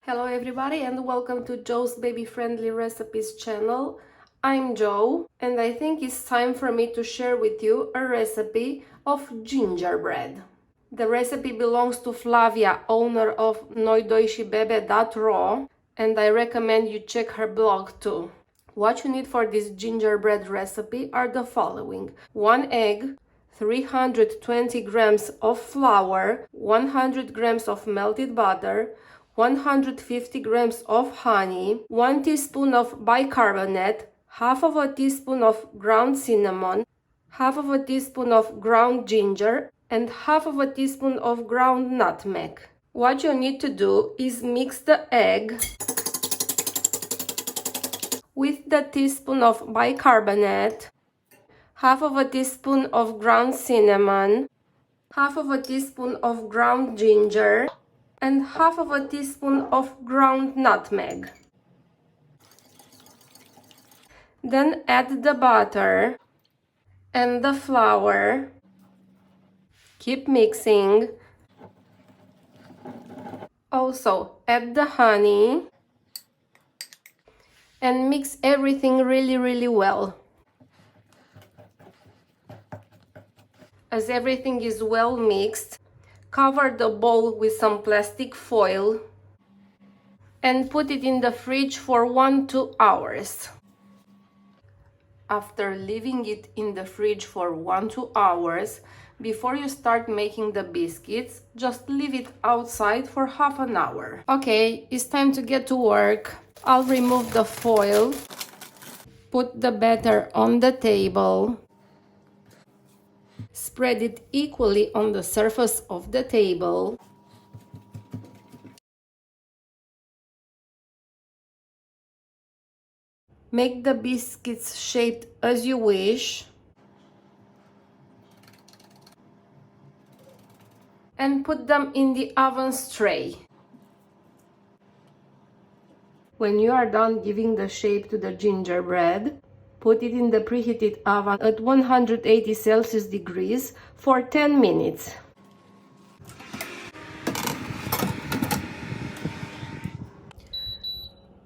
Hello everybody and welcome to Joe's Baby Friendly Recipes channel. I'm Joe and I think it's time for me to share with you a recipe of gingerbread. The recipe belongs to Flavia, owner of nutritious, and I recommend you check her blog too. What you need for this gingerbread recipe are the following: 1 egg, 320 grams of flour, 100 grams of melted butter, 150 grams of honey, 1 teaspoon of bicarbonate, half of a teaspoon of ground cinnamon, half of a teaspoon of ground ginger, and half of a teaspoon of ground nutmeg. What you need to do is mix the egg with the teaspoon of bicarbonate, half of a teaspoon of ground cinnamon, half of a teaspoon of ground ginger, and half of a teaspoon of ground nutmeg. Then add the butter and the flour. Keep mixing. Also add the honey and mix everything really well. As everything is well mixed, cover the bowl with some plastic foil and put it in the fridge for 1-2 hours. After leaving it in the fridge for 1-2 hours, before you start making the biscuits, just leave it outside for half an hour. Okay, it's time to get to work. I'll remove the foil, put the batter on the table, spread it equally on the surface of the table. Make the biscuits shaped as you wish. And put them in the oven tray. When you are done giving the shape to the gingerbread, put it in the preheated oven at 180 Celsius degrees for 10 minutes.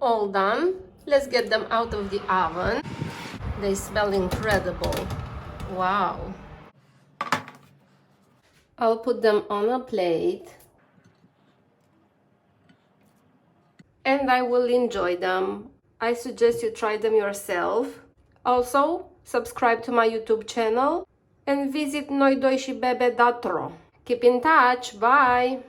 All done. Let's get them out of the oven. They smell incredible. Wow. I'll put them on a plate and I will enjoy them. I suggest you try them yourself. Also, subscribe to my YouTube channel and visit nutritious. Keep in touch. Bye!